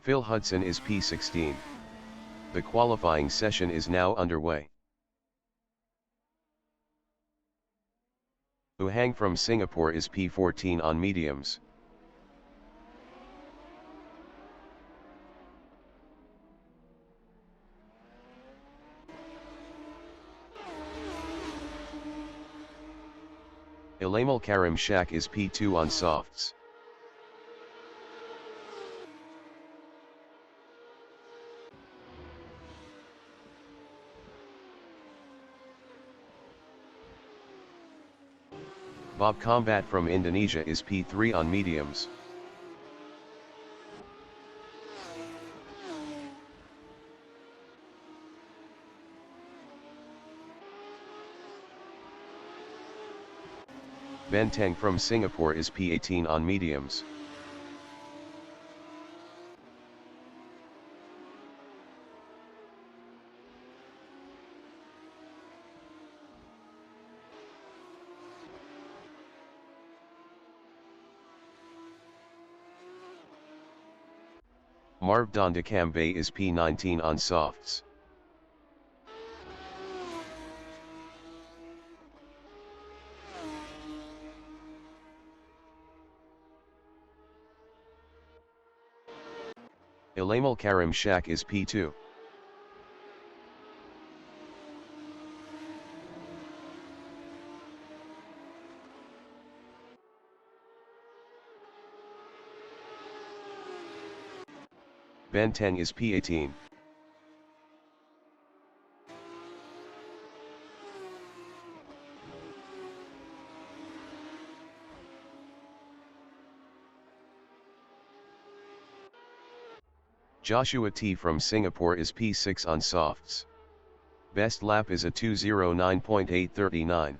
Phil Hudson is P16. The qualifying session is now underway. Hang from Singapore is P14 on mediums. Spa-Francorchamps is P2 on softs. Combat from Indonesia is P3 on mediums. Benteng from Singapore is P18 on mediums. Spa-Francorchamps is P19 on softs. Spa-Francorchamps is P2. Benteng is P18. Joshua T from Singapore is P6 on softs. Best lap is a 2:09.839.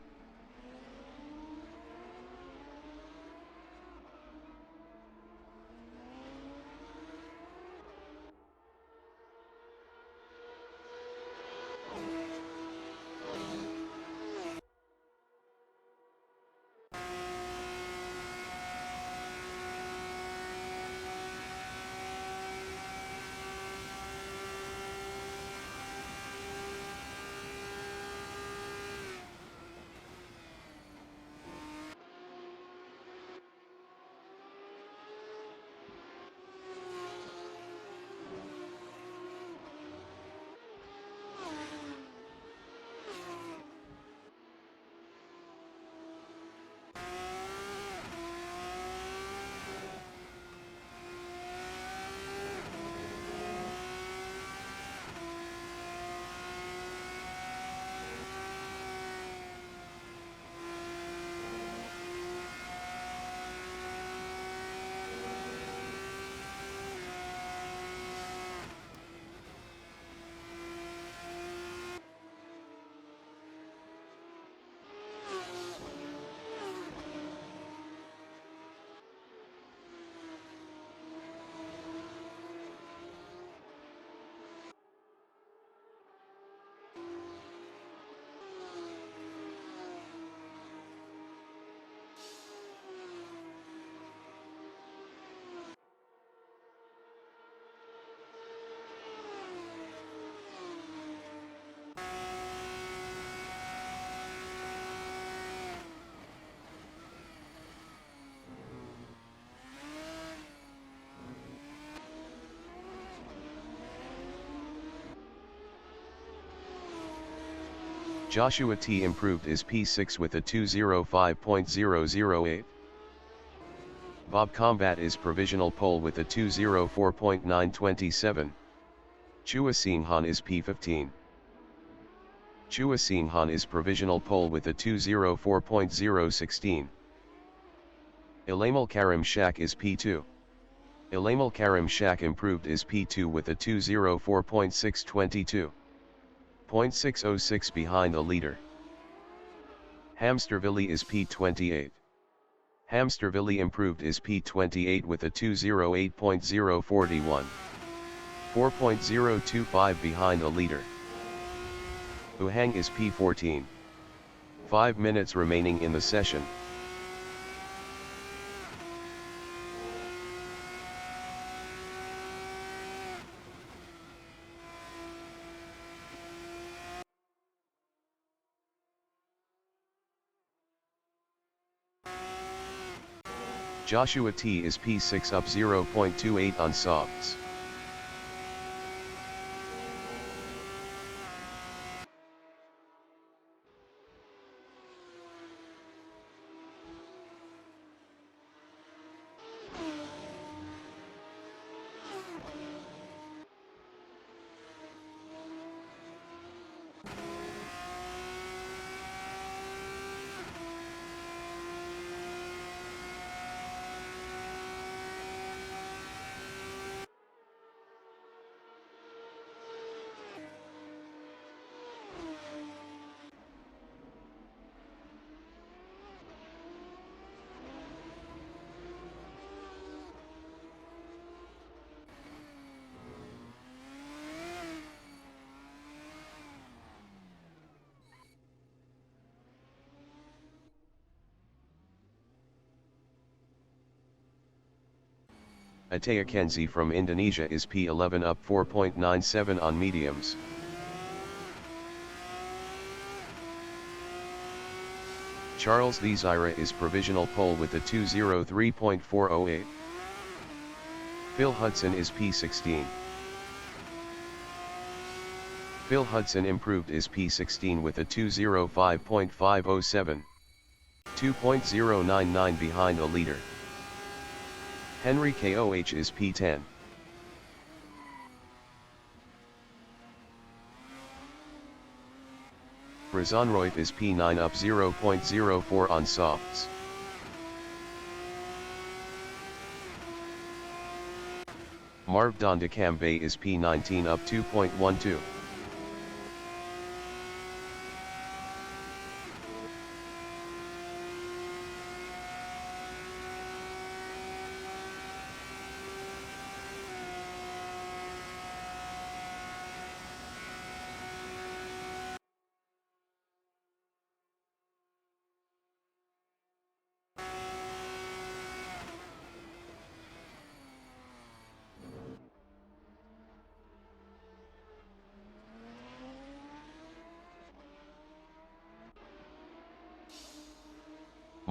Joshua T improved is P6 with a 2:05.008. Combat is provisional pole with a 2:04.927. Chua Singhan is P15. Chua Singhan is provisional pole with a 2:04.016. Spa-Francorchamps is P2. Spa-Francorchamps improved is P2 with a 2:04.622. 0.606 behind the leader. Hamsterville is P28. Hamsterville improved is P28 with a 2:08.041. 4.025 behind the leader. Hang is P14. 5 minutes remaining in the session. Joshua T is P6 up 0.28 on softs. Ataya Kenzi from Indonesia is P11 up 4.97 on mediums. Charles V. Zaira is provisional pole with a 203.408. Phil Hudson is P16. Phil Hudson improved is P16 with a 205.507. 2.099 behind a leader. Henry KOH is P10. Razan Roy is P9 up 0.04 on softs. Marv Dondecambe is P19 up 2.12.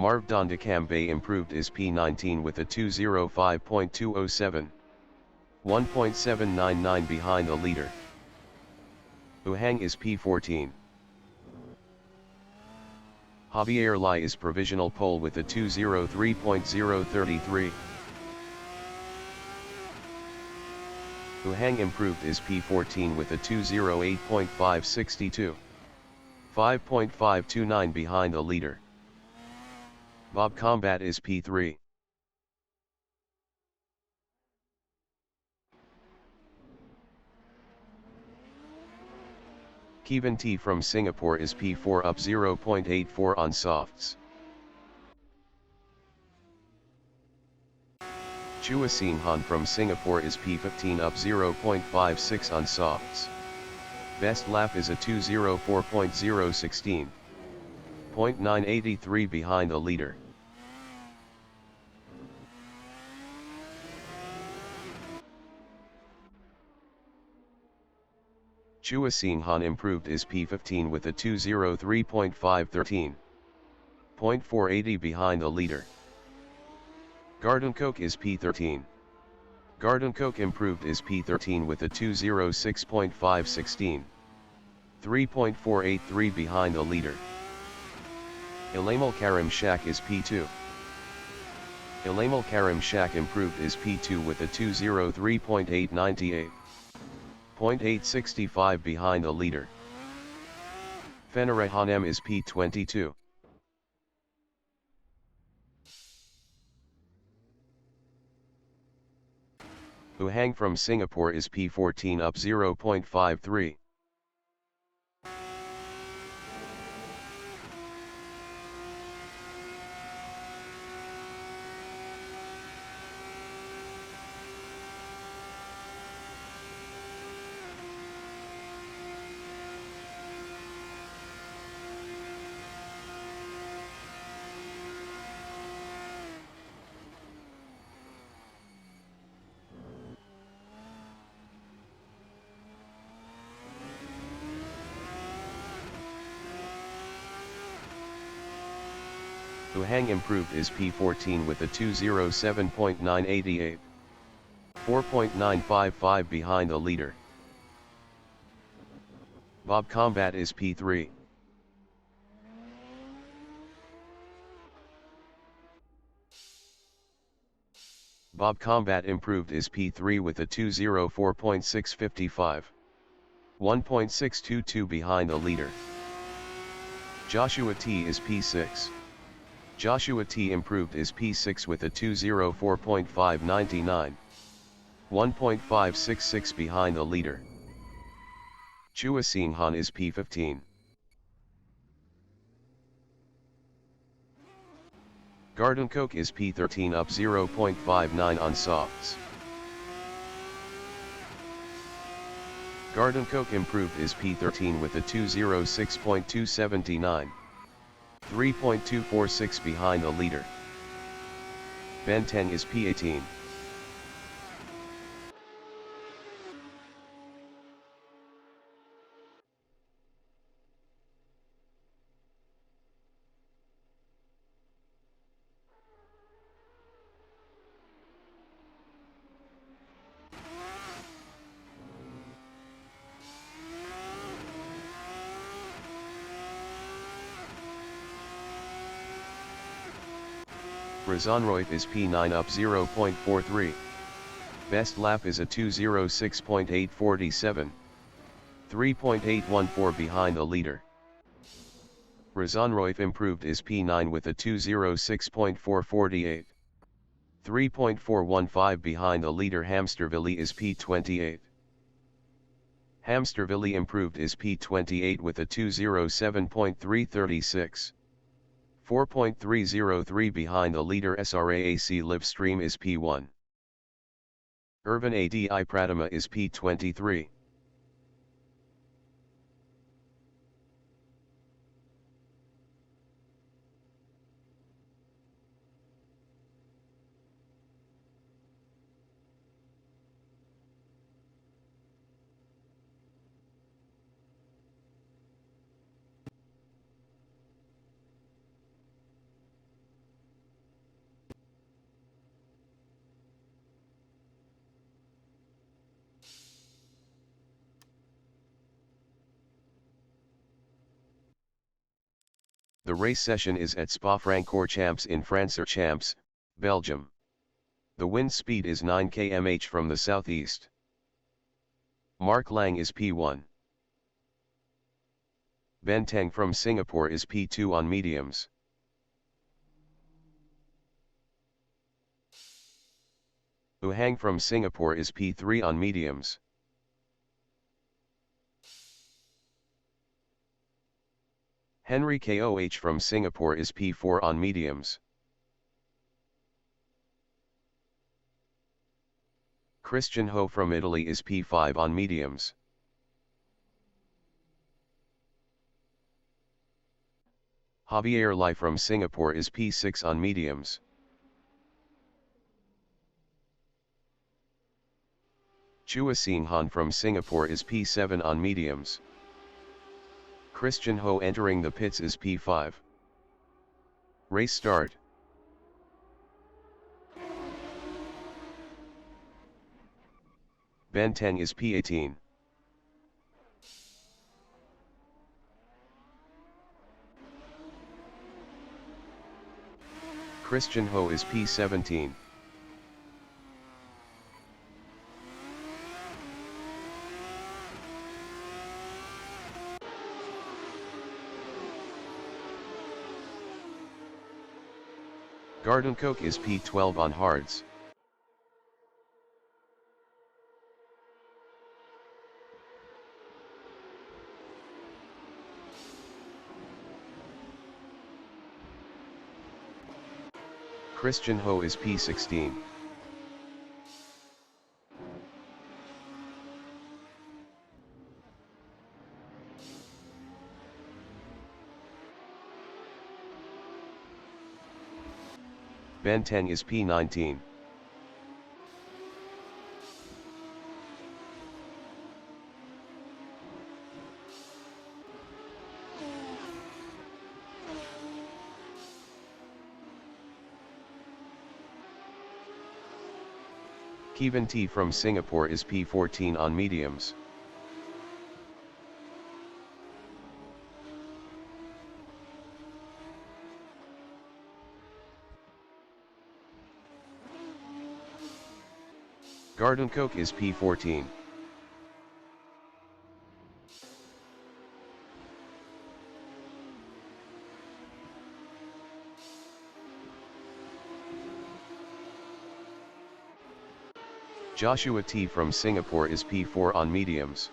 Marv Dondecambe improved is P19 with a 205.207. 1.799 behind the leader. Uhang is P14. Javier Lai is provisional pole with a 203.033. Uhang improved is P14 with a 208.562. 5.529 behind the leader. Bob Combat is P3. Kevin T from Singapore is P4 up 0.84 on softs. Chua Sing Han from Singapore is P15 up 0.56 on softs. Best lap is a 204.016. 0.983 behind the leader. Chua Sing Han improved is P15 with a 203.513. 0.480 behind the leader. Garden Coke is P13. Garden Coke improved is P13 with a 206.516. 3.483 behind the leader. Ilamal Karim Shak is P2. Ilamal Karim Shak improved is P2 with a 203.898. 0.865 behind the leader. Fenarahanem is P22. Uhang from Singapore is P14 up 0.53. Uhang improved is P14 with a 207.988. 4.955 behind the leader. Bob Combat is P3. Bob Combat improved is P3 with a 204.655. 1.622 behind the leader. Joshua T is P6. Joshua T improved is P6 with a 204.599. 1.566 behind the leader. Chua Sing Han is P15. Garden Coke is P13 up 0.59 on softs. Garden Coke improved is P13 with a 206.279. 3.246 behind the leader. Benteng is P18. Razonroit is P9 up 0.43. Best lap is a 206.847. 3.814 behind the leader. Razonroit improved is P9 with a 206.448. 3.415 behind the leader. Hamsterville is P28. Hamsterville improved is P28 with a 207.336. 4.303 behind the leader. SRA AC Livestream is P1. Irvin ADI Pratama is P23. The race session is at Spa-Francorchamps in Francorchamps, Belgium. The wind speed is 9 km/h from the southeast. Mark Lang is P1. Benteng from Singapore is P2 on mediums. Uhang from Singapore is P3 on mediums. Henry Koh from Singapore is P4 on mediums. Christian Ho from Italy is P5 on mediums. Javier Lai from Singapore is P6 on mediums. Chua Sing Han from Singapore is P7 on mediums. Christian Ho entering the pits is P5. Race start. Benteng is P18. Christian Ho is P17. Garden Coke is P12 on hards. Christian Ho is P16. Benteng is P19. Kevin T from Singapore is P14 on mediums. Garden Coke is P14. Joshua T from Singapore is P4 on mediums.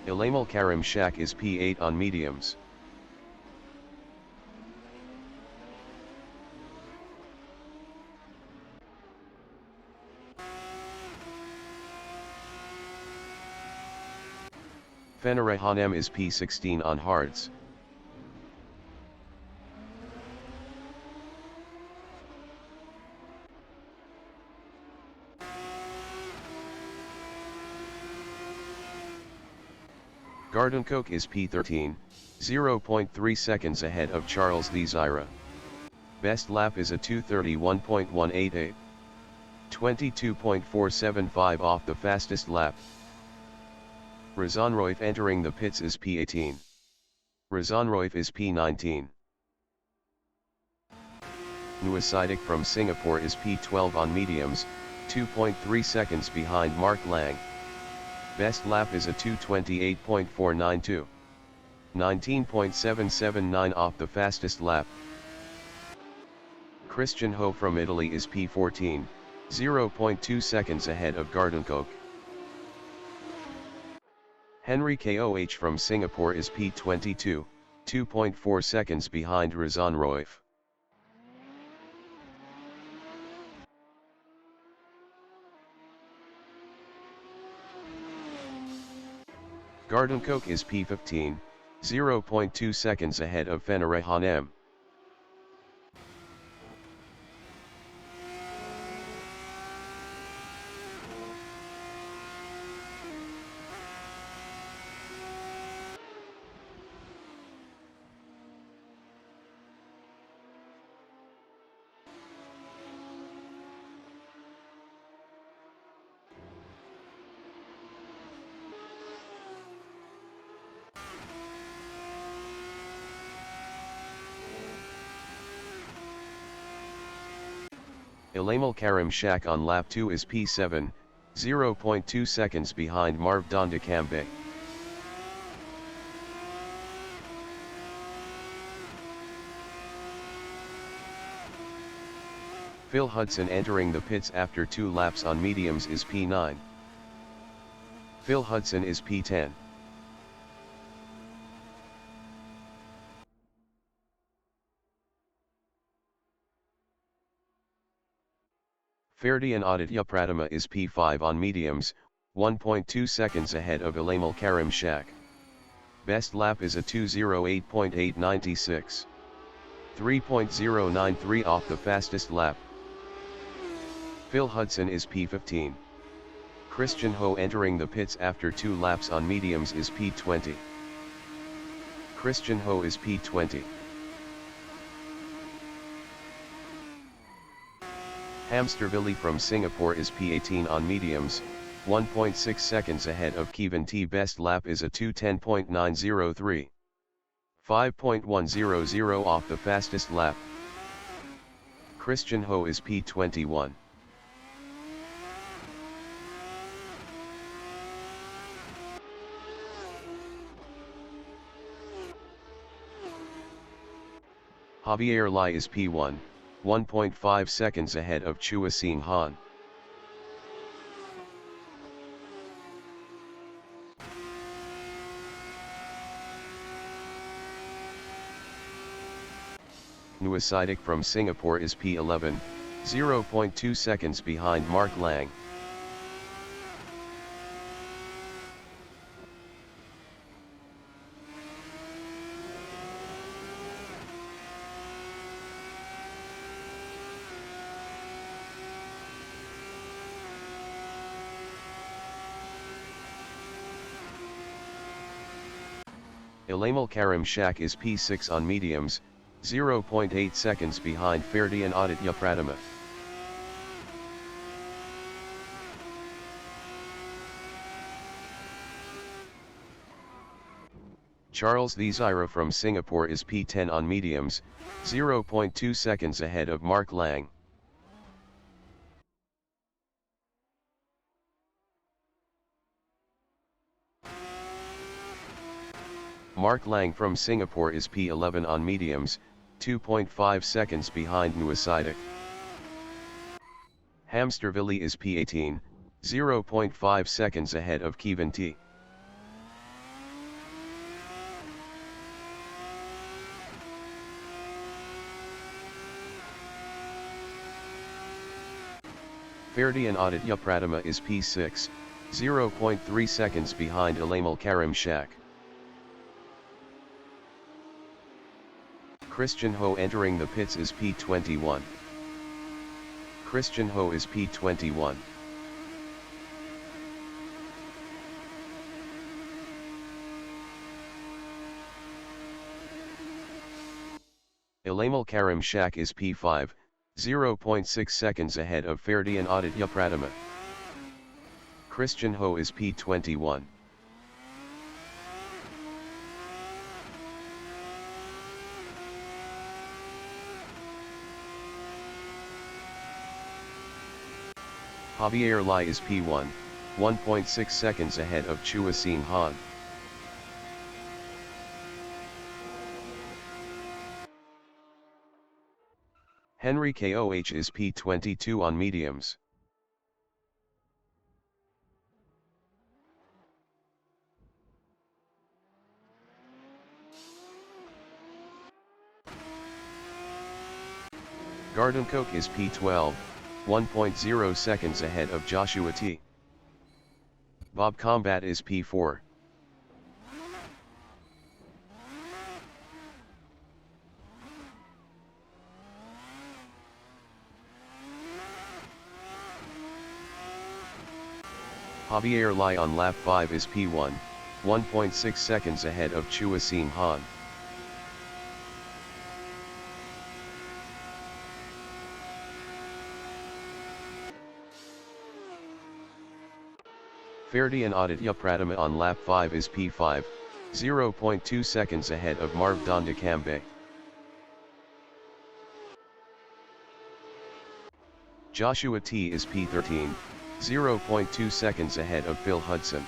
Spa-Francorchamps is P8 on mediums. Spa-Francorchamps is P16 on hards. Garden Coke is P13, 0.3 seconds ahead of Charles the Zyra. Best lap is a 2:31.188. 22.475 off the fastest lap. Rezonroif entering the pits is P18. Rezonroif is P19. Nuasidic from Singapore is P12 on mediums, 2.3 seconds behind Mark Lang. Best lap is a 2:28.492. 19.779 off the fastest lap. Christian Ho from Italy is P14, 0.2 seconds ahead of Garden Coke. Henry Koh from Singapore is P22, 2.4 seconds behind Rezonroif. Garden Coke is P15, 0.2 seconds ahead of Spa-Francorchamps. Spa-Francorchamps on lap 2 is P7, 0.2 seconds behind Marv Dondecambe. Phil Hudson entering the pits after 2 laps on mediums is P9. Phil Hudson is P10. Ferdian Aditya Pratama is P5 on mediums, 1.2 seconds ahead of Spa-Francorchamps. Best lap is a 2:08.896. 3.093 off the fastest lap. Phil Hudson is P15. Christian Ho entering the pits after 2 laps on mediums is P20. Christian Ho is P20. Hamsterville from Singapore is P18 on mediums, 1.6 seconds ahead of Kevin T. Best lap is a 2:10.903. 5.100 off the fastest lap. Christian Ho is P21. Javier Lai is P1, 1.5 seconds ahead of Chua Sing Han. Nuasidic from Singapore is P11, 0.2 seconds behind Mark Lang. Spa-Francorchamps is P6 on mediums, 0.8 seconds behind Ferdi and Aditya Pratima. Charles VII from Singapore is P10 on mediums, 0.2 seconds ahead of Mark Lang. Mark Lang from Singapore is P11 on mediums, 2.5 seconds behind Nuasidik. Hamsterville is P18, 0.5 seconds ahead of Kevin T. Ferdi and Aditya Pratima is P6, 0.3 seconds behind Spa-Francorchamps. Christian Ho entering the pits is P21. Christian Ho is P21. Spa-Francorchamps is P5, 0.6 seconds ahead of Ferdi and Aditya Pratima. Christian Ho is P21. Javier Lai is P1, 1.6 seconds ahead of Chua Sing Han. Henry Koh is P22 on mediums. Gardencoke is P12, 1.0 seconds ahead of Joshua T. Bob Combat is P4. Javier Lai on lap 5 is P1, 1.6 seconds ahead of Chua Sing Han. Ferdi and Aditya Pratima on lap 5 is P5, 0.2 seconds ahead of Marv Dondakambe. Joshua T is P13, 0.2 seconds ahead of Phil Hudson.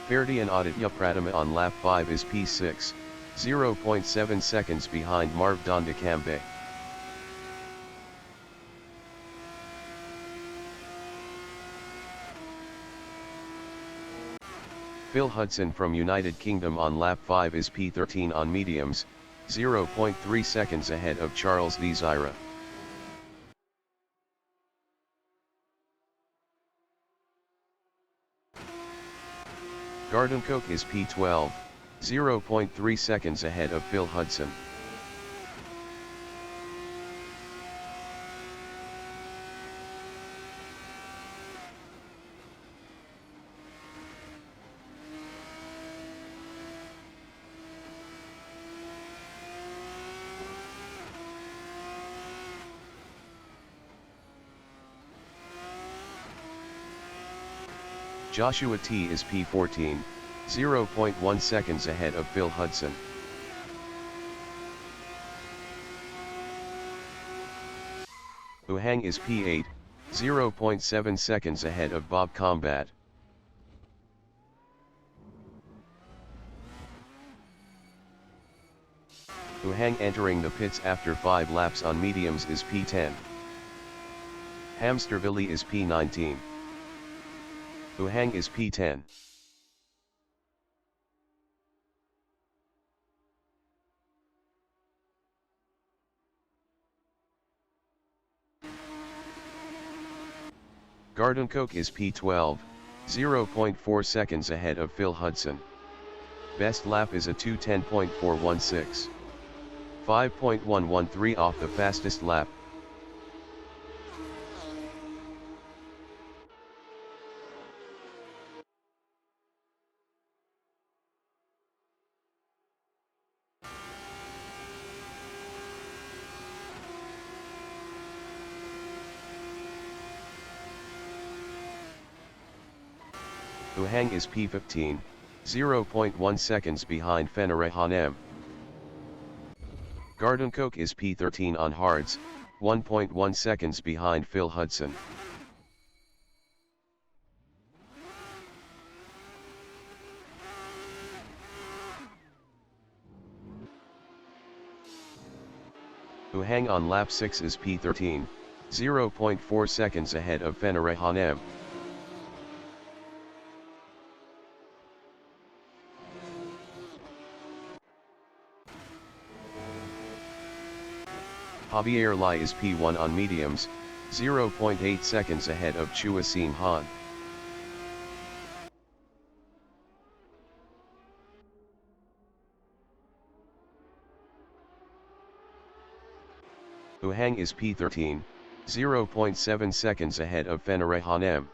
Ferdi and Aditya Pratima on lap 5 is P6, 0.7 seconds behind Marv Dondakambe. Phil Hudson from United Kingdom on lap 5 is P13 on mediums, 0.3 seconds ahead of Charles VII. Gardencoke is P12, 0.3 seconds ahead of Phil Hudson. Joshua T is P14, 0.1 seconds ahead of Phil Hudson. Uhang is P8, 0.7 seconds ahead of Bob Combat. Uhang entering the pits after 5 laps on mediums is P10. Hamsterville is P19. Uhang is P10. Garden Coke is P12, 0.4 seconds ahead of Phil Hudson. Best lap is a 2:10.416. 5.113 off the fastest lap. Uhang is P15, 0.1 seconds behind Spa-Francorchamps. Garden Coke is P13 on hards, 1.1 seconds behind Phil Hudson. Uhang on lap 6 is P13, 0.4 seconds ahead of Spa-Francorchamps. Javier Lai is P1 on mediums, 0.8 seconds ahead of Chua Sing Han. Uhang is P13, 0.7 seconds ahead of Spa-Francorchamps.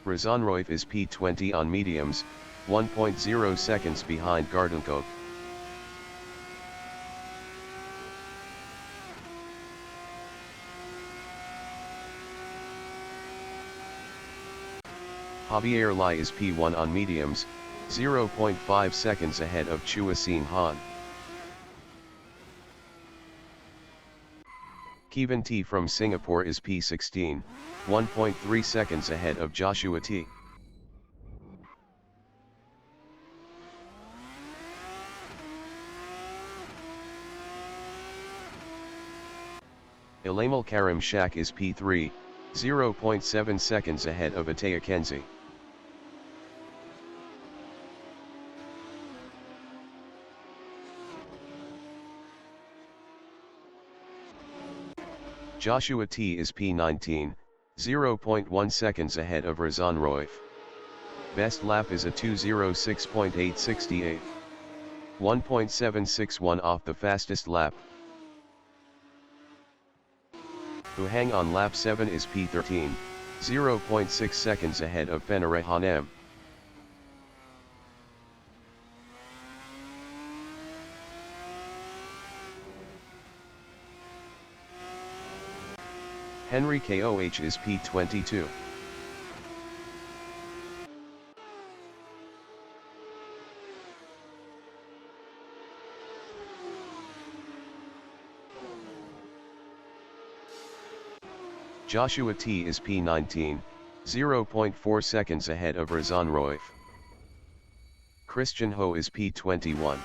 Razonroif is P20 on mediums, 1.0 seconds behind Garden Coke. Javier Lai is P1 on mediums, 0.5 seconds ahead of Chua Sing Han. Kevin T from Singapore is P16, 1.3 seconds ahead of Joshua T. Ilamal Karim Shak is P3, 0.7 seconds ahead of Ataya Kenzie. Joshua T is P19, 0.1 seconds ahead of Razonroif. Best lap is a 2:06.868. 1.761 off the fastest lap. Uhang on lap 7 is P13, 0.6 seconds ahead of Spa-Francorchamps. Henry Koh is P22. Joshua T is P19, 0.4 seconds ahead of Razonroif. Christian Ho is P21.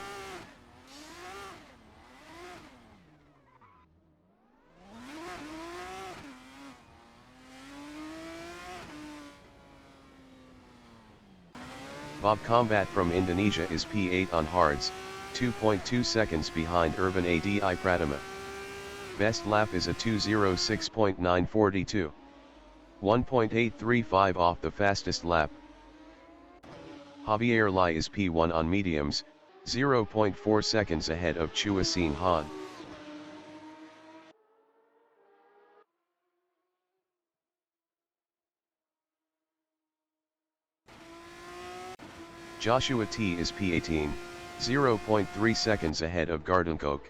Bob Combat from Indonesia is P8 on hards, 2.2 seconds behind Urban Adi Pratama. Best lap is a 2:06.942. 1.835 off the fastest lap. Javier Lai is P1 on mediums, 0.4 seconds ahead of Chua Sing Han. Joshua T is P18, 0.3 seconds ahead of Garden Coke.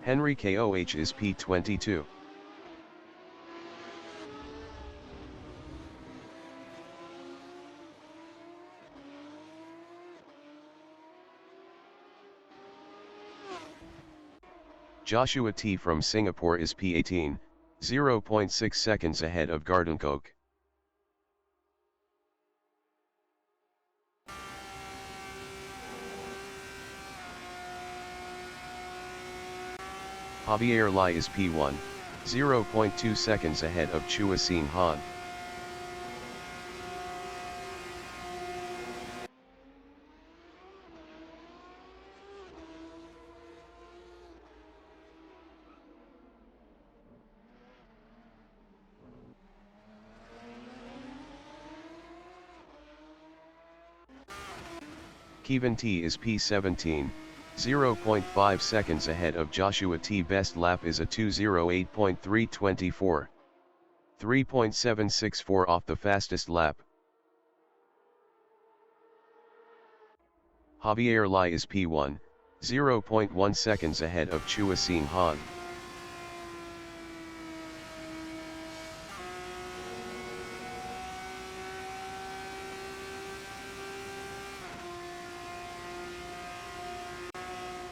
Henry Koh is P22. Joshua T from Singapore is P18, 0.6 seconds ahead of Garden Coke. Javier Lai is P1, 0.2 seconds ahead of Chua Sing Han. Kevin T is P17, 0.5 seconds ahead of Joshua T. Best lap is a 2:08.324. 3.764 off the fastest lap. Javier Lai is P1, 0.1 seconds ahead of Chua Sing Han.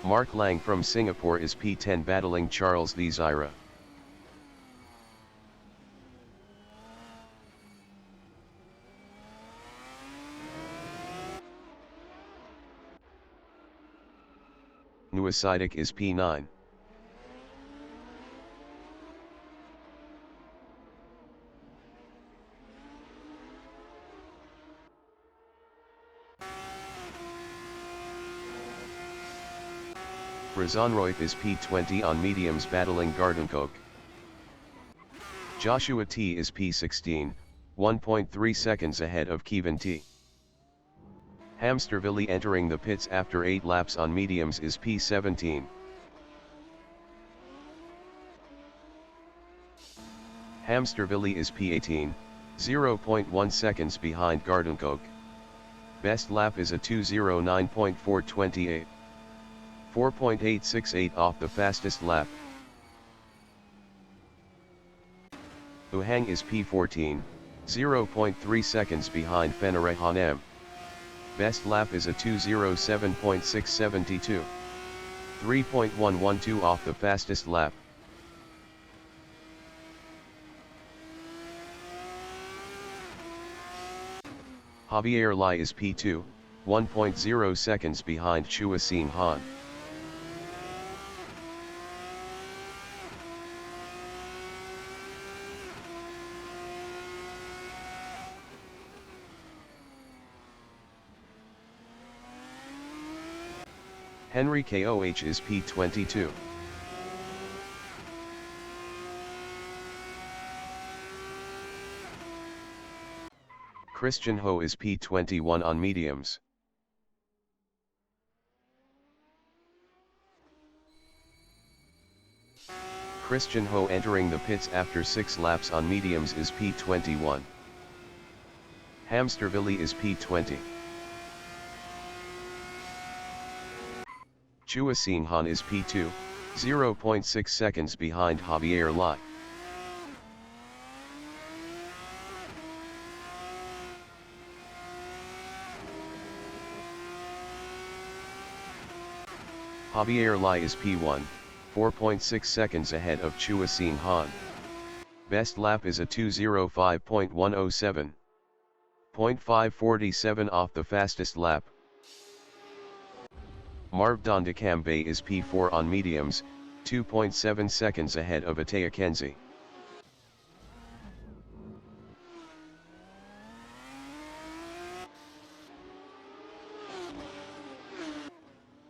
Mark Lang from Singapore is P10 battling Charles Lee Zaira. Nuasidic is P9. Razanroith is P20 on mediums battling Gardencoke. Joshua T is P16, 1.3 seconds ahead of Kevin T. Hamstervilli entering the pits after 8 laps on mediums is P17. Hamstervilli is P18, 0.1 seconds behind Gardencoke. Best lap is a 2:09.428. 4.868 off the fastest lap. Uhang is P14, 0.3 seconds behind Fenere Hanem. Best lap is a 2:07.672. 3.112 off the fastest lap. Javier Lai is P2, 1.0 seconds behind Chua Sing Han. Henry Koh is P22. Christian Ho is P21 on mediums. Christian Ho entering the pits after 6 laps on mediums is P21. Hamstervilli is P20. Chua Sing Han is P2, 0.6 seconds behind Javier Lai. Javier Lai is P1, 4.6 seconds ahead of Chua Sing Han. Best lap is a 2:05.107. 0.547 off the fastest lap. Marv Dondekambe is P4 on mediums, 2.7 seconds ahead of Ataya Kenzie.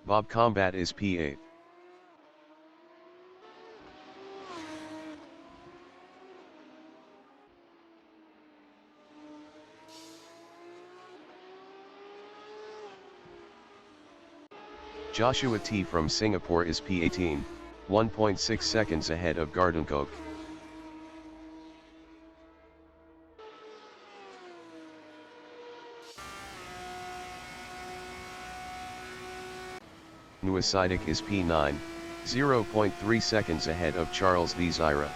Bob Combat is P8. Joshua T from Singapore is P18, 1.6 seconds ahead of Gardencoke. Nuasidic is P9, 0.3 seconds ahead of Charles Lee Zaira.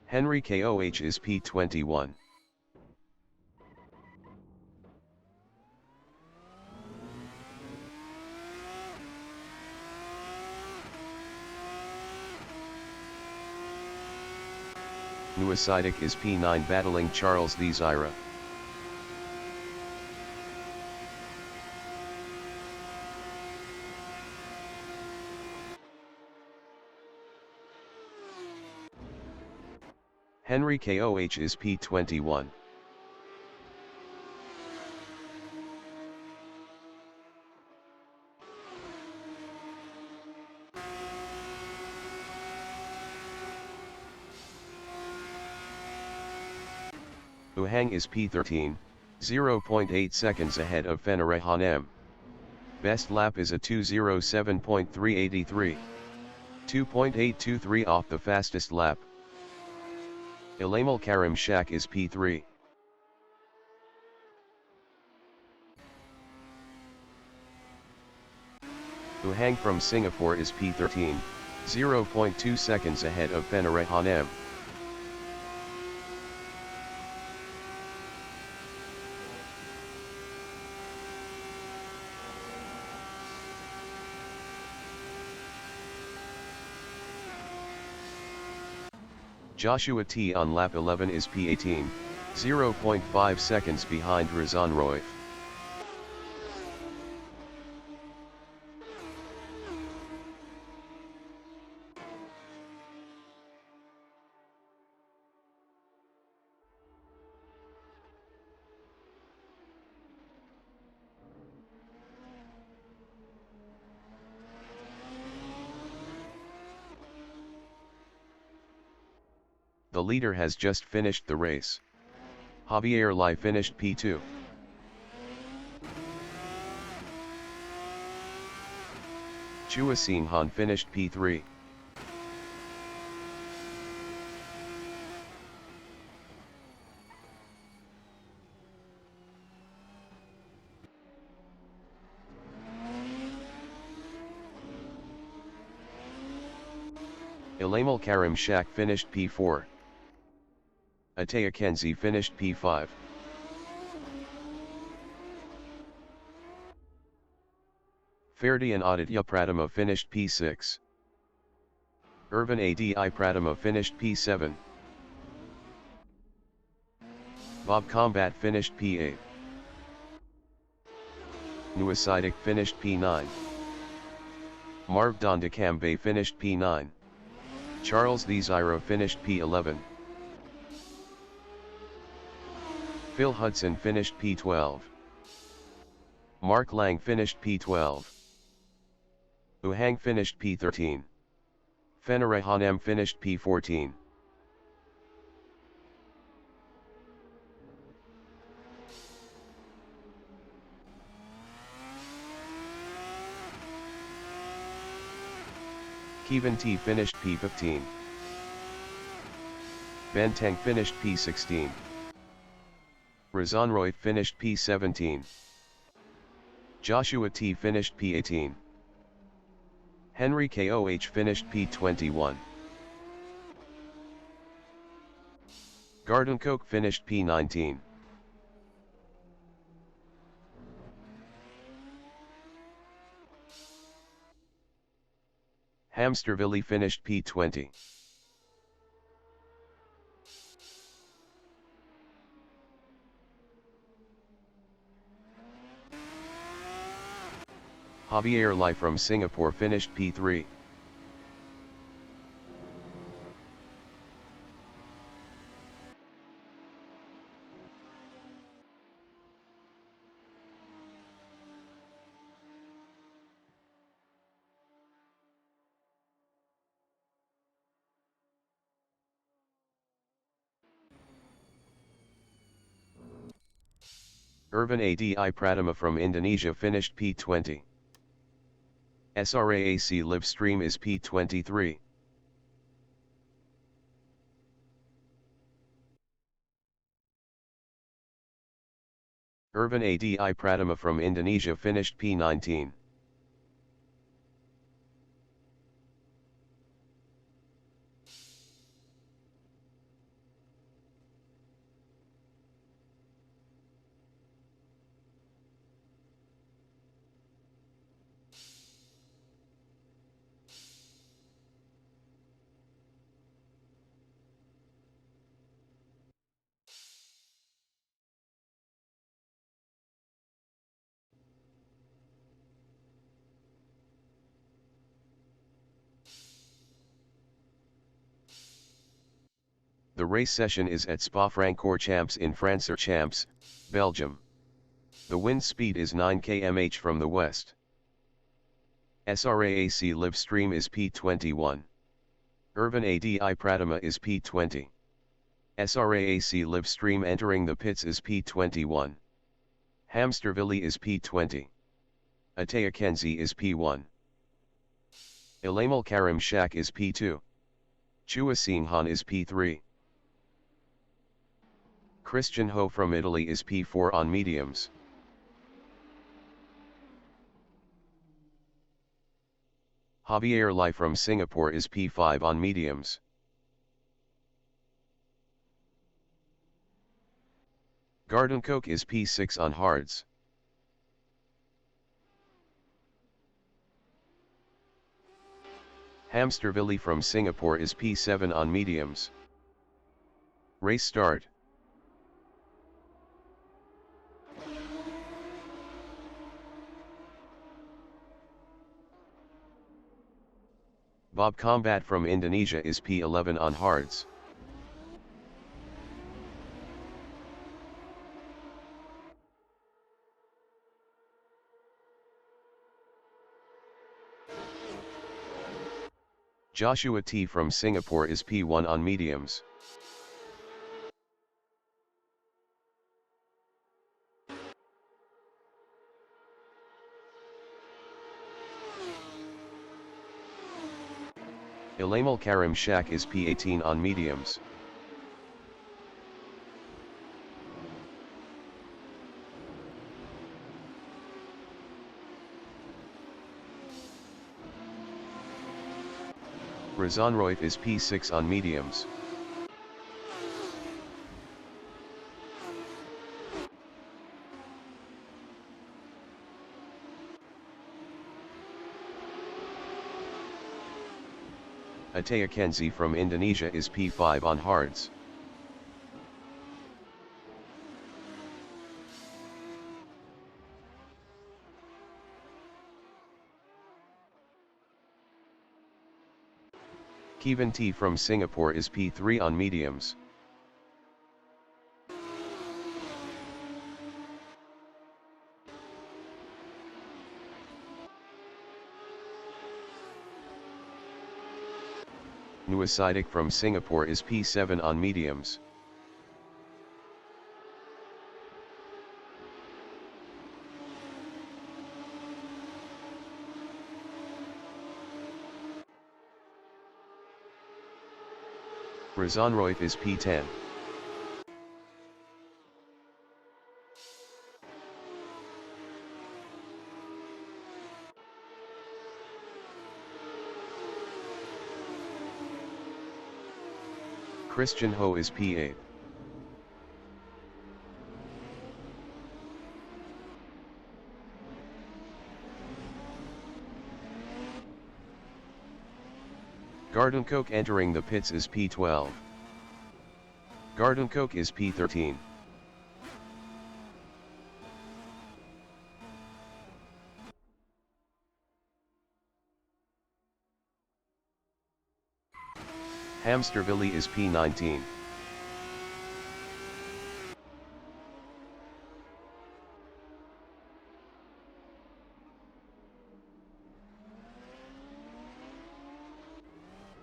Henry Koh is P21. Nuacidic is P9 battling Charles VII. Henry Koh is P21. Uhang is P13, 0.8 seconds ahead of Spa-Francorchamps. Best lap is a 2:07.383. 2.823 off the fastest lap. Spa-Francorchamps is P3. Uhang from Singapore is P13, 0.2 seconds ahead of Spa-Francorchamps. Joshua T on lap 11 is P18, 0.5 seconds behind Razan Roif. The leader has just finished the race. Javier Lai finished P2. Chua Sin Han finished P3. Spa-Francorchamps finished P4. Ataya Kenzie finished P5. Ferdian Aditya Pratama finished P6. Irvin Adi Pratama finished P7. Bob Combat finished P8. Nuacidic finished P9. Marv Dondakambe finished P9. Charles VII finished P11. Phil Hudson finished P12. Mark Lang finished P12. Uhang finished P13. Spa-Francorchamps finished P14. Kevin T finished P15. Benteng finished P16. Razan Roif finished P17. Joshua T finished P18. Henry Koh finished P21. Gordon Koch finished P19. Hamsterville finished P20. Javier Lai from Singapore finished P3. Irvin Adi Pratama from Indonesia finished P20. SRA live stream is P23. Irvin Adi Pratama from Indonesia finished P19. The race session is at Spa-Francorchamps in Francorchamps, Belgium. The wind speed is 9 km/h from the west. SRA AC live stream is P21. Irvin ADI Pratima is P20. SRA AC live stream entering the pits is P21. Hamsterville is P20. Ataya Kenzie is P1. Ilamal Karim Shak is P2. Chua Singhan is P3. Christian Ho from Italy is P4 on mediums. Javier Lai from Singapore is P5 on mediums. Garden Coke is P6 on hards. Hamsterville from Singapore is P7 on mediums. Race start. Bob Combat from Indonesia is P11 on hards. Joshua T from Singapore is P1 on mediums. Ilamal Karim Shak is P18 on mediums. Razan Roif is P6 on mediums. Ataya Kenzie from Indonesia is P5 on hards. Kevin T from Singapore is P3 on mediums. Nuasidik from Singapore is P7 on mediums. Razan Roif is P10. Christian Ho is P8. Garden Coke entering the pits is P12. Garden Coke is P13. Hamsterville is P19.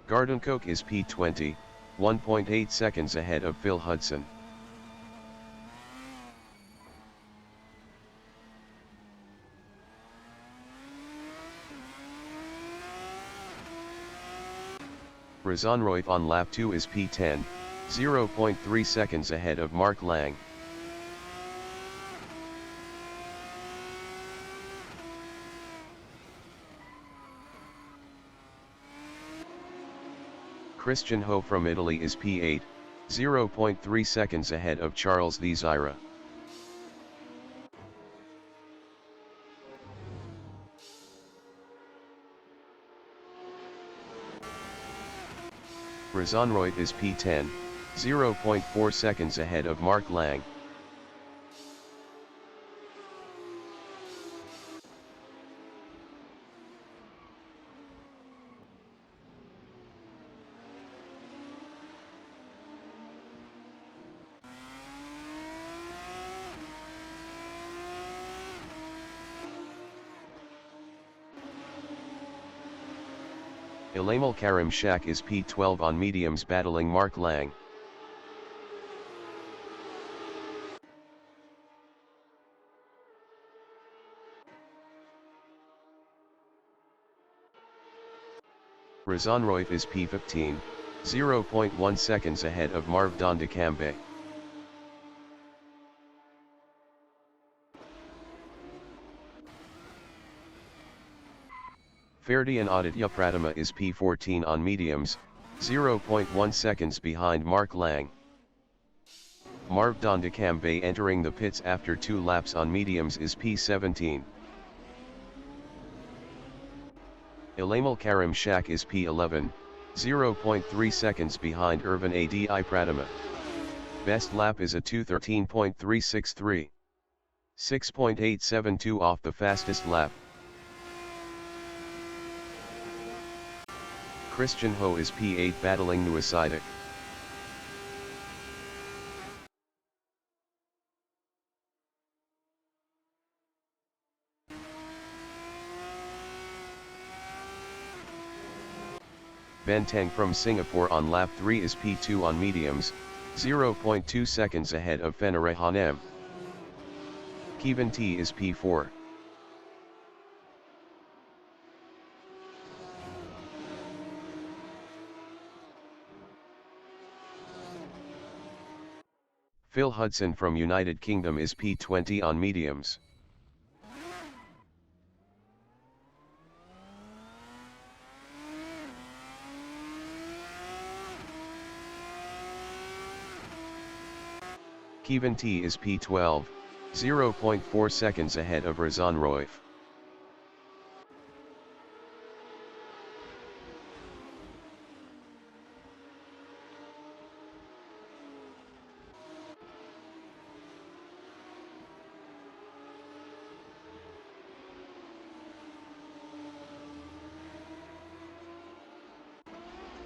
Garden Coke is P20, 1.8 seconds ahead of Phil Hudson. Razan Roif on lap 2 is P10, 0.3 seconds ahead of Mark Lang. Christian Ho from Italy is P8, 0.3 seconds ahead of Charles the Zyra. Razan Roif is P10, 0.4 seconds ahead of Mark Lang. Spa-Francorchamps is P12 on mediums battling Mark Lang. Rezonroif is P15, 0.1 seconds ahead of Marv Dondecambe. Ferdian Aditya Pratima is P14 on mediums, 0.1 seconds behind Mark Lang. Marv Dondecambe entering the pits after 2 laps on mediums is P17. Spa-Francorchamps is P11, 0.3 seconds behind Irvin Adi Pratima. Best lap is a 2:13.363. 6.872 off the fastest lap. Christian Ho is P8 battling Nuasidic. Benteng from Singapore on lap 3 is P2 on mediums, 0.2 seconds ahead of Spa-Francorchamps. Kevin T is P4. Phil Hudson from United Kingdom is P20 on mediums. Kevin T is P12, 0.4 seconds ahead of Rezonroif.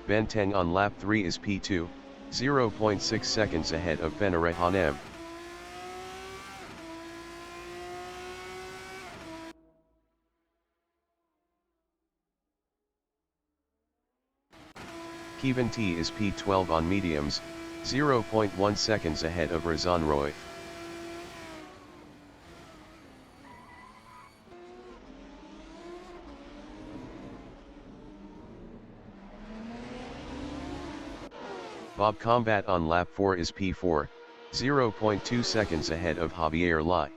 Benteng on lap 3 is P2, 0.6 seconds ahead of Spa-Francorchamps. Kevin T is P12 on mediums, 0.1 seconds ahead of Rezonroif. Bob Combat on lap 4 is P4, 0.2 seconds ahead of Javier Lai.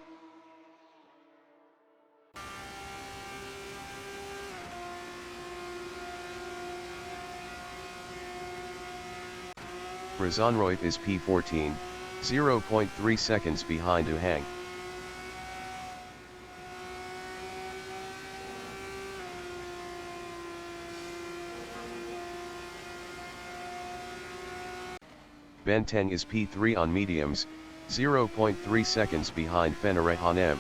Rezonroif is P14, 0.3 seconds behind Uhang. Benteng is P3 on mediums, 0.3 seconds behind Spa-Francorchamps.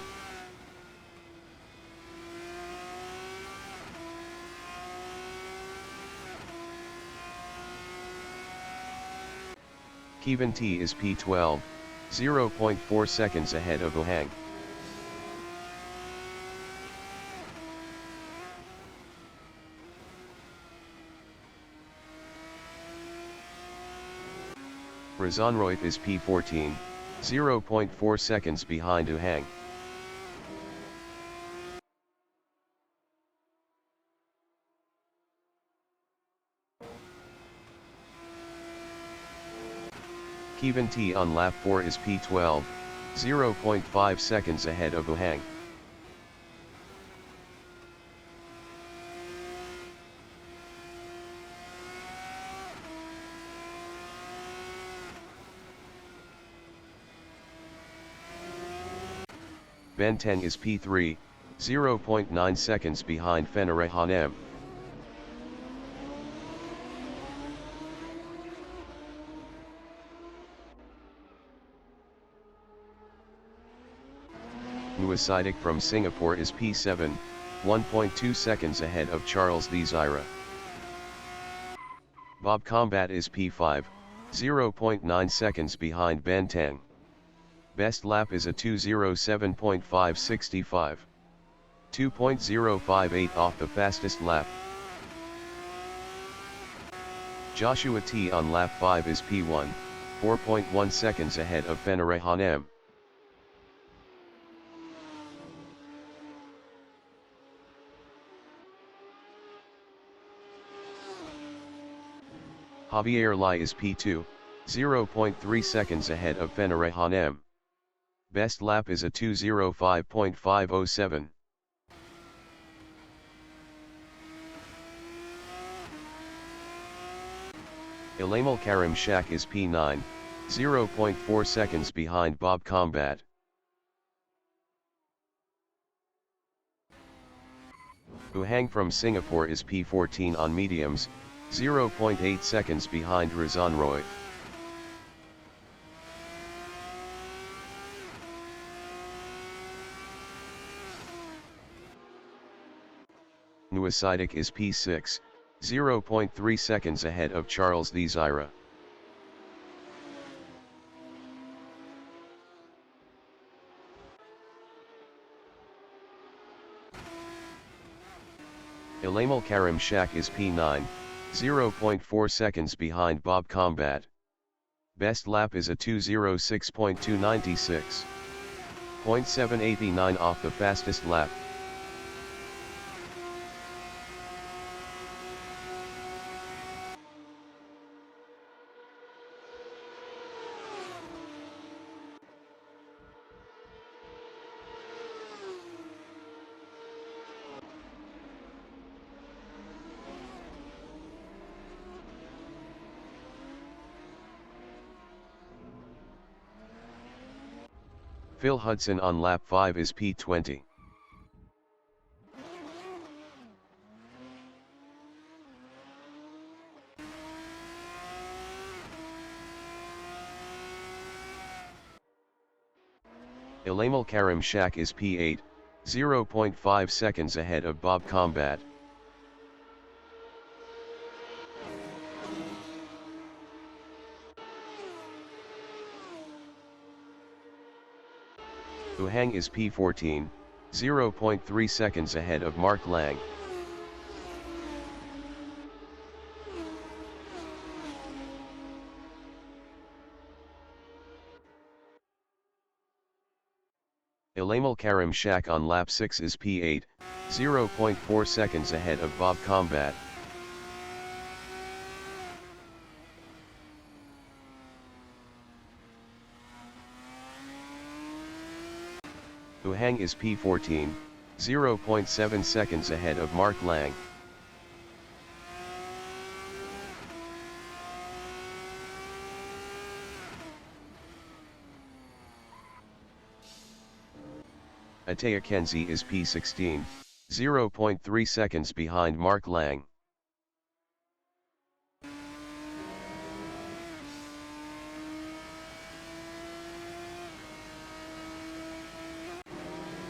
Kevin T is P12, 0.4 seconds ahead of Uhang. Rezonroif is P14, 0.4 seconds behind Uhang. Kevin T on lap 4 is P12, 0.5 seconds ahead of Uhang. Benteng is P3, 0.9 seconds behind Spa-Francorchamps. Nuasidic from Singapore is P7, 1.2 seconds ahead of Charles Desira. Bob Combat is P5, 0.9 seconds behind Benteng. Best lap is a 2:07.565. 2.058 off the fastest lap. Joshua T on lap 5 is P1, 4.1 seconds ahead of Spa-Francorchamps. Javier Lai is P2, 0.3 seconds ahead of Spa-Francorchamps. Best lap is a 2:05.507. Ilamal Karim Shak is P9, 0.4 seconds behind Bob Combat. Uhang from Singapore is P14 on mediums, 0.8 seconds behind Razan Roy. Nuasidic is P6, 0.3 seconds ahead of Charles the Zyra. Ilamal Karim Shak is P9, 0.4 seconds behind Bob Combat. Best lap is a 2:06.296. 0.789 off the fastest lap. Phil Hudson on lap 5 is P20. Ilamal Karim Shak is P8, 0.5 seconds ahead of Bob Combat. Uhang is P14, 0.3 seconds ahead of Mark Lang. Ilamal Karim Shak on lap 6 is P8, 0.4 seconds ahead of Bob Combat. Uhang is P14, 0.7 seconds ahead of Mark Lang. Ataya Kenzie is P16, 0.3 seconds behind Mark Lang.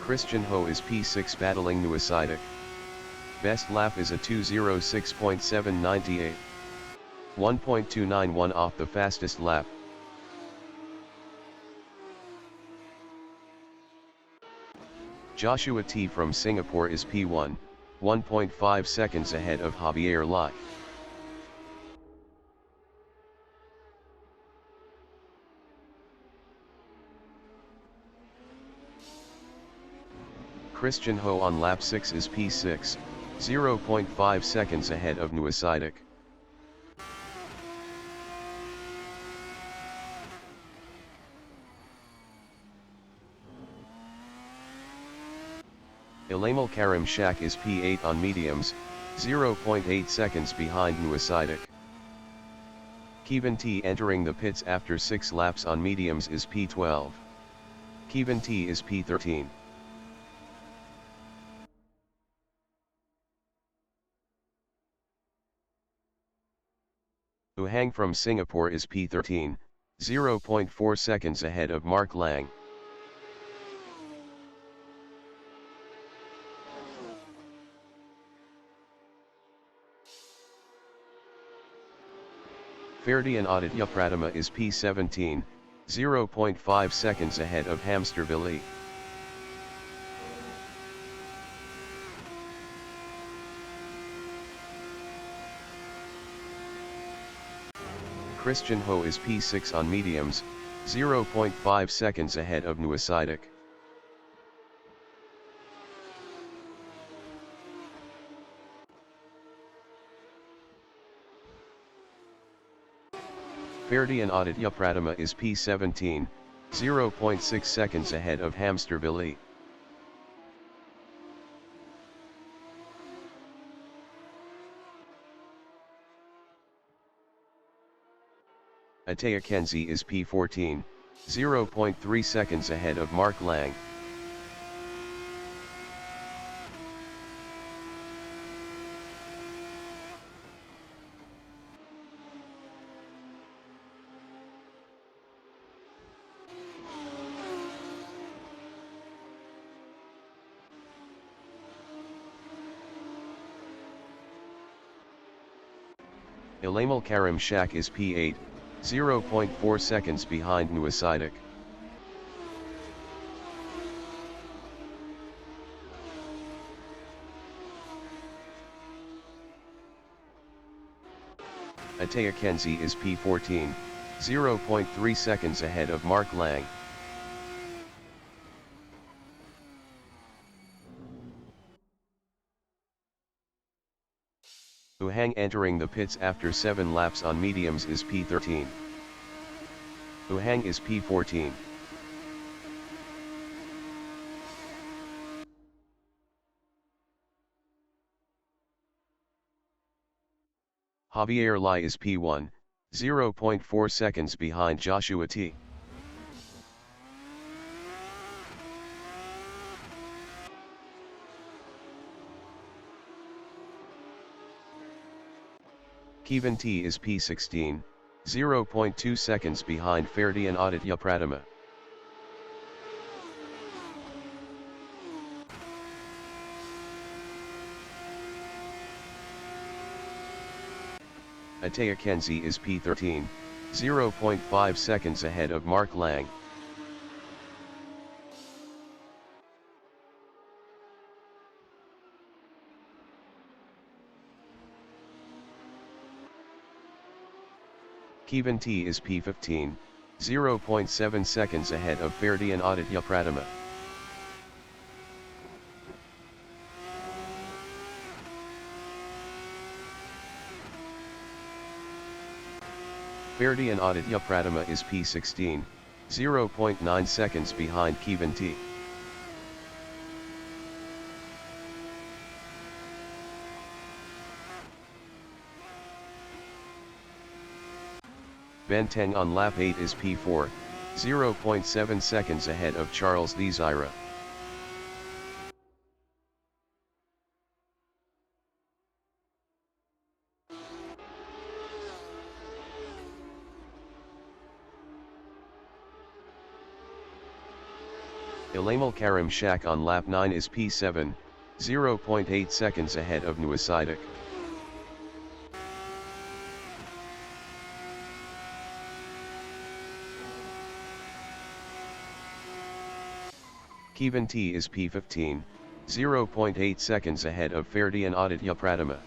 Christian Ho is P6 battling Nuasidic. Best lap is a 2:06.798. 1.291 off the fastest lap. Joshua T from Singapore is P1, 1.5 seconds ahead of Javier Lai. Christian Ho on lap 6 is P6, 0.5 seconds ahead of Nuasidic. Ilamal Karim Shak is P8 on mediums, 0.8 seconds behind Nuasidic. Kevin T entering the pits after 6 laps on mediums is P12. Kevin T is P13. Uhang from Singapore is P13, 0.4 seconds ahead of Mark Lang. Ferdian Aditya Pratama is P17, 0.5 seconds ahead of Hamsterville. Christian Ho is P6 on mediums, 0.5 seconds ahead of Nuasidic. Ferdi and Aditya Pratima is P17, 0.6 seconds ahead of Hamsterville. Ataya Kenzie is P14, 0.3 seconds ahead of Mark Lang. Ilamal Karim Shak is P8, 0.4 seconds behind Nuasidic. Ataya Kenzie is P14, 0.3 seconds ahead of Mark Lang. Uhang entering the pits after 7 laps on mediums is P13. Uhang is P14. Javier Lai is P1, 0.4 seconds behind Joshua T. Kevin T is P16, 0.2 seconds behind Ferdi and Aditya Pratima. Ataya Kenzie is P13, 0.5 seconds ahead of Mark Lang. Kevin T is P15, 0.7 seconds ahead of Ferdi and Aditya Pratima. Ferdi and Aditya Pratima is P16, 0.9 seconds behind Kevin T. Benteng on lap 8 is P4, 0.7 seconds ahead of Charles Desira. Ilamal Karim Shak on lap 9 is P7, 0.8 seconds ahead of Nuasidic. Kevin T is P15, 0.8 seconds ahead of Ferdi and Aditya Pratima.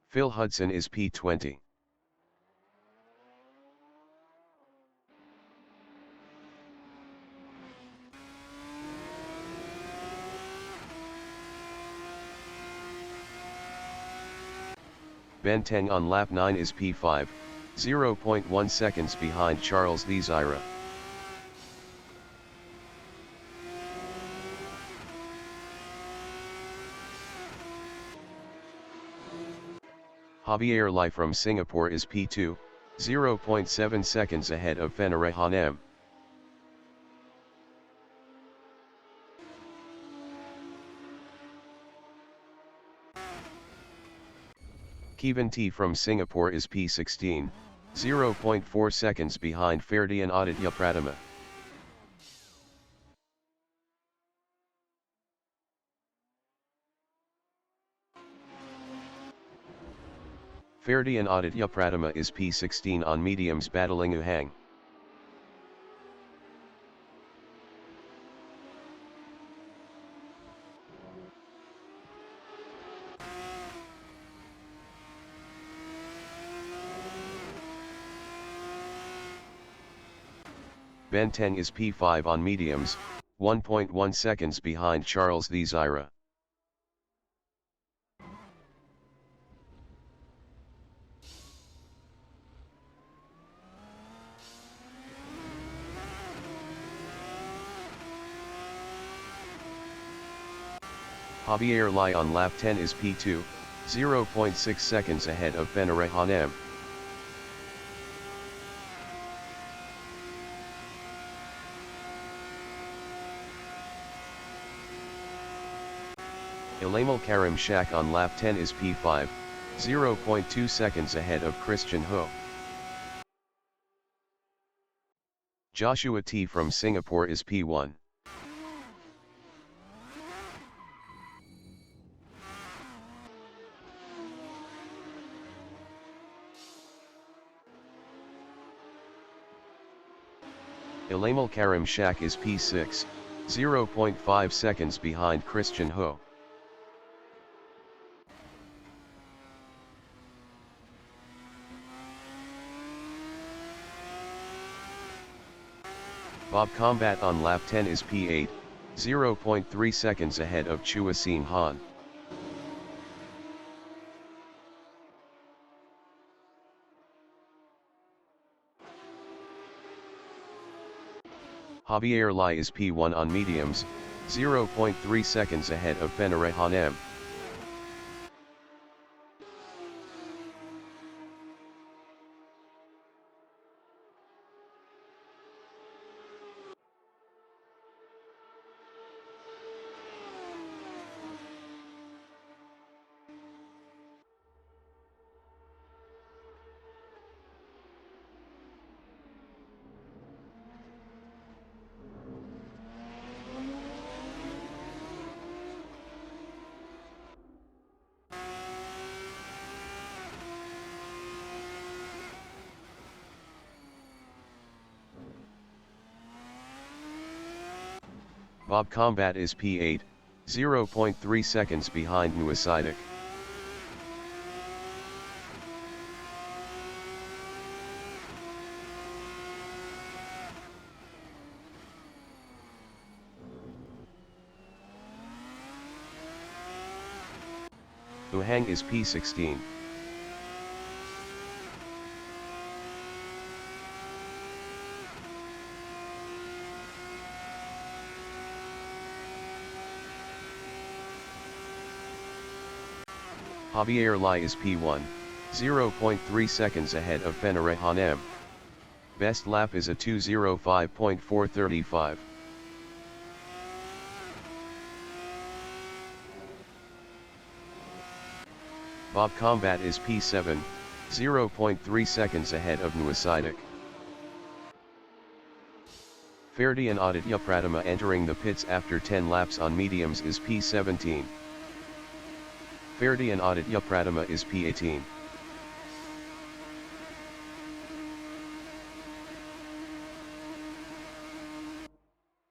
Phil Hudson is P20. Benteng on lap 9 is P5, 0.1 seconds behind Charles Desira. Javier Lai from Singapore is P2, 0.7 seconds ahead of Fenere Hanem. Kevin T from Singapore is P16, 0.4 seconds behind Ferdi and Aditya Pratima. Ferdi and Aditya Pratima is P16 on mediums battling Uhang. Ben Teng is P5 on mediums, 1.1 seconds behind Charles VII. Javier Lai on lap 10 is P2, 0.6 seconds ahead of Spa-Francorchamps. Spa-Francorchamps on lap 10 is P5, 0.2 seconds ahead of Christian Ho. Joshua T from Singapore is P1. Spa-Francorchamps is P6, 0.5 seconds behind Christian Ho. Bob Combat on lap 10 is P8, 0.3 seconds ahead of Chua Sin Han. Javier Lai is P1 on mediums, 0.3 seconds ahead of Spa-Francorchamps. Bob Combat is P8, 0.3 seconds behind Nuasidic. Uhang is P16. Javier Lai is P1, 0.3 seconds ahead of Spa-Francorchamps. Best lap is a 2:05.435. Bob Combat is P7, 0.3 seconds ahead of Nuasidic. Ferdi and Aditya Pratima entering the pits after 10 laps on mediums is P17. Ferdi and Aditya Pratima is P18.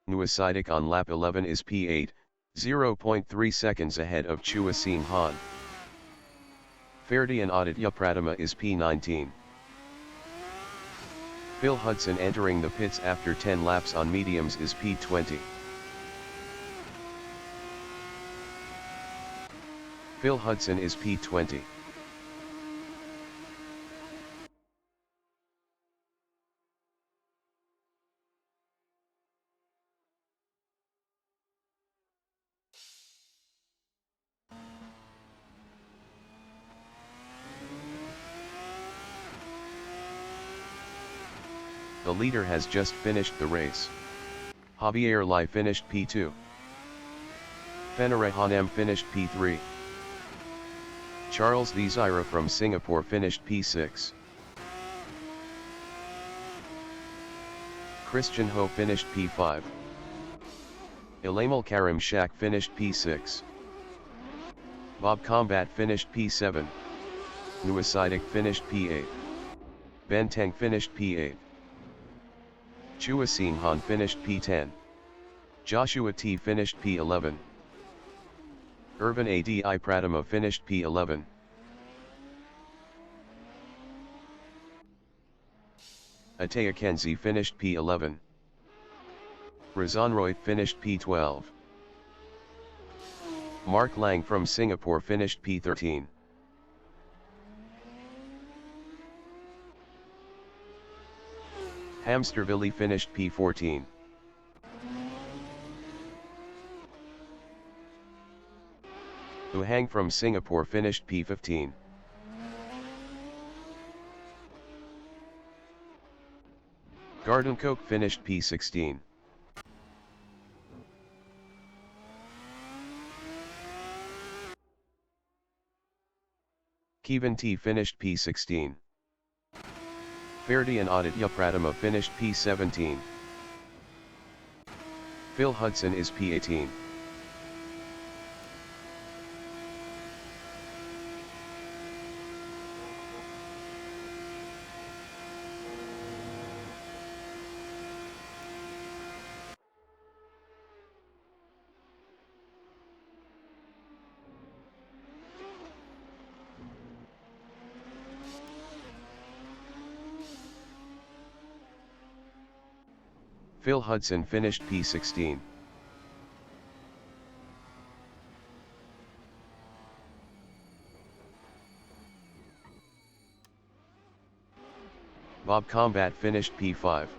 Nuasidic on lap 11 is P8, 0.3 seconds ahead of Chua Sin Han. Ferdi and Aditya Pratima is P19. Phil Hudson entering the pits after 10 laps on mediums is P20. Phil Hudson is P20. The leader has just finished the race. Javier Lai finished P2. Spa-Francorchamps finished P3. Charles VII from Singapore finished P6. Christian Ho finished P5. Spa-Francorchamps finished P6. Bob Combat finished P7. Nuasidic finished P8. Ben Teng finished P8. Chua Sin Han finished P10. Joshua T finished P11. Irvin Adi Pratima finished P11. Ataya Kenzie finished P11. Razonroy finished P12. Mark Lang from Singapore finished P13. Hamsterville finished P14. Uhang from Singapore finished P15. Garden Coke finished P16. Kevin T finished P16. Ferdi and Aditya Pratima finished P17. Phil Hudson is P18. Phil Hudson finished P16. Bob Combat finished P5.